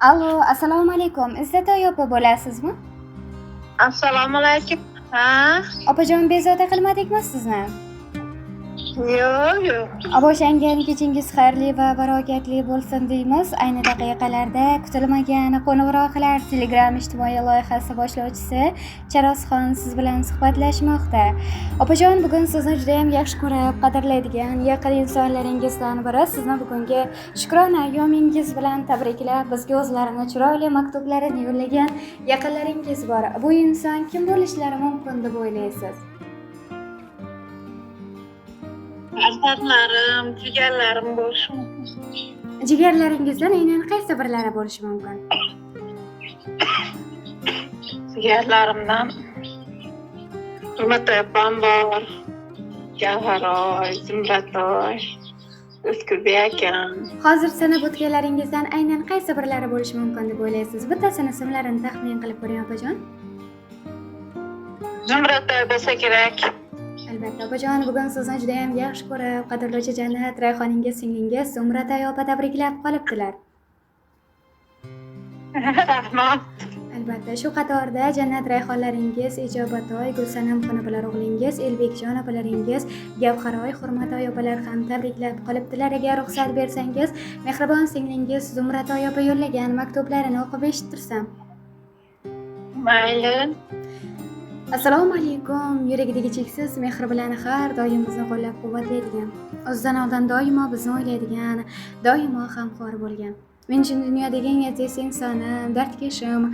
Allo, assalomu alaykum. Izzat opa bo'lasizmi? Assalomu alaykum. Ha? Opajon, bezovta qilmadikmi sizni? Yo'q. O'shangan kechingiz xayrli va barakatli bo'lsin deymiz. Ayni daqiqalarda kutilmagan qo'ng'iroqlar Telegram ijtimoiy loyihasi boshlovchisi Charosxon siz bilan suhbatlashmoqda. Opajon, bugun sizni juda ham yaxshi ko'rib, qadrlaydigan yaqin insonlaringizdan biri sizni bugungi Shukrona ayyomingiz bilan tabriklab, bizga o'zlarini chiroyli maktublarini yo'llagan yaqinlaringiz bor. Bu inson kim bo'lishlari mumkin deb o'ylaysiz? Farzandlarim, jigarlarim bo'lishi mumkin. Jigarlaringizdan aynan qaysi birlari bo'lishi mumkin? Jigarlarimdan Hurmatli opam bor. Gavharoy, Zumratoy, O'zgubi akam. Hozir sanab o'tganlaringizdan aynan qaysi birlari bo'lishi mumkin deb o'ylaysiz? Bittasini ismlarini taxmin qilib ko'ring, opajon. Zumratoy bo'lsa kerak. Albatta, opajon, bugun sizni juda ham yaxshi ko'rib, qadrlovchi Jannat Rayhoningiz singlingiz Zumratoy opa tabriklab qolibdilar. Rahmat. Albatta, shu qatorda Jannat Rayhonlaringiz Ijobatoy, Gulsanam xonapalar o'g'lingiz, Elbekjon opalaringiz, Gavharoy, Hurmatoy opalar ham tabriklab qolibdilar. Agar ruxsat bersangiz, mehribon singlingiz Zumratoy opa yo'llagan maktublarini o'qib eshittirsam. Mayli. Assalomu alaykum. Yuragidagi cheksiz mehr bilan har doim bizni qo'llab-quvvatlaydigan, o'zidan oldin doimo bizni o'ylaydigan, doimo g'amxo'r bo'lgan. Men uchun dunyodagi eng aziz insonim, dardkashim,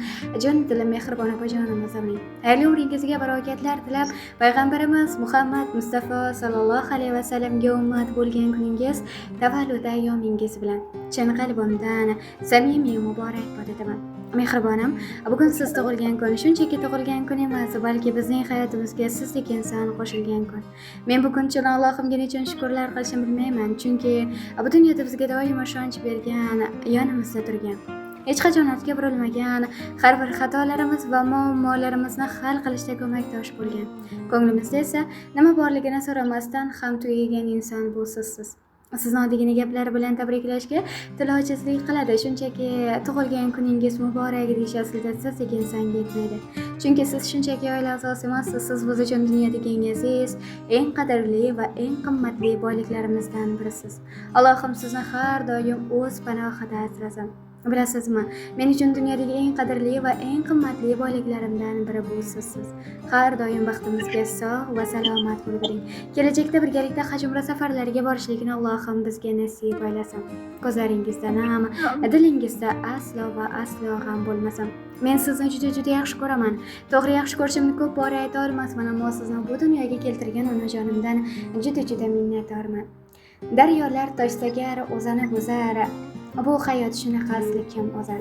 jon dilim mehribon opajonim o'zimning. Xayrli umringizga barakatlar tilab, payg'ambarimiz Muhammad Mustafa sallallohu alayhi vasallamga ummat bo'lgan kuningiz, tavallud ayyomingiz bilan chin qalbimdan samimiy muborakbod etaman. Mehribonim, bugun siz tug'ilgan kun shunchaki tug'ilgan kun emas, balki bizning hayotimizga sizdek inson qo'shilgan kun. Men bu kun uchun Allohimga nechun shukrlar qilishimni bilmayman, chunki bu dunyoda bizga doim ishonch bergan, yonimizda turgan, hech qachon ortga burilmagan, har bir xatolarimiz va muammolarimizni hal qilishda ko'makdosh bo'lgan. Ko'nglimizda esa nima borligini so'ramasdan ham tugagan inson bu sizsiz. Sizni oddiygina gaplar bilan tabriklashga til ojizlik qiladi, shunchaki tug'ilgan kuningiz muborak deyish aslida sizdek insonga yetmaydi. Chunki siz shunchaki oila a'zosi emassiz, siz biz uchun dunyodagi eng aziz, eng qadrli va eng qimmatli boyliklarimizdan birisiz. Allohim sizni har doim o'z panohida asrasin. Bilasizmi, men uchun dunyodagi eng qadrli va eng qimmatli boyliklarimdan biri bu sizsiz. Har doim baxtimizga sog' va salomat bo'ling. Kelajakda birgalikda haj umra safarlariga borishlikni Allohim bizga nasib aylasin. Ko'zlaringizda nam, dilingizda aslo va aslo g'am bo'lmasin. Men sizni juda yaxshi ko'raman. To'g'ri, yaxshi ko'rishimni ko'p bora ayta olmasman, ammo sizni bu dunyoga keltirgan onajonimdan juda minnatdorman. Daryolar toshsagar o'zani buzar. Bu hayot shunaqasi kim o'zar.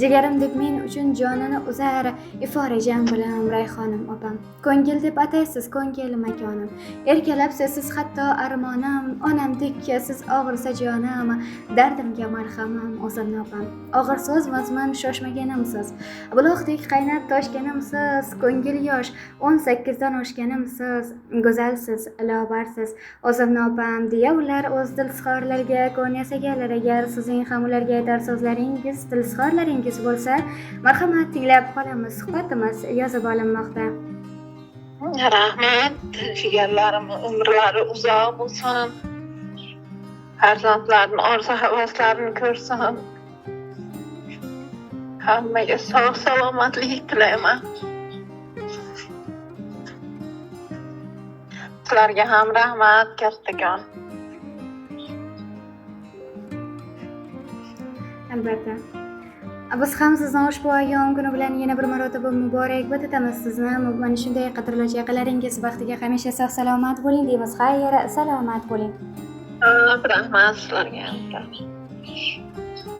Jigarim deb men uchun jonini uzar, iforajam bilan Rayhonim opam. Ko'ngil deb ataysiz ko'ngil makonim. Erkalabsiz siz hatto armonim, onamdek siz og'irsa jonim, dardimga marhamim o'zimni opam. Og'ir so'z mazmun shoshmaganimsiz, buloqdek qaynab toshganimsiz, ko'ngil yosh 18 dan oshganimsiz, go'zalsiz, lobarsiz o'zimni opam deya ular o'z dilsizxorlarga ko'n yasaganlar. Agar sizning ham ularga aytar so'zlaringiz, tilsizxorlaringiz bo'lsa, marhamat tinglab qolamiz. Suhbatimiz yozib olinmoqda. Rahmat. Jigarlarim umrlari uzoq bo'lsin. Farzandlarning orzu havaslarini ko'rsin. Hammaga sog' salomatlik tilayman. Sizlarga ham rahmat, kattakon. Albatta. Biz ham sizni ushbu ayyom kuni bilan yana bir marotaba muborakbod etamiz. Sizni mana shunday qadrlovchi yaqinlaringiz baxtiga hamisha sog' salomat bo'ling deymiz. Xayr, salomat bo'ling. Rahmat sizlarga.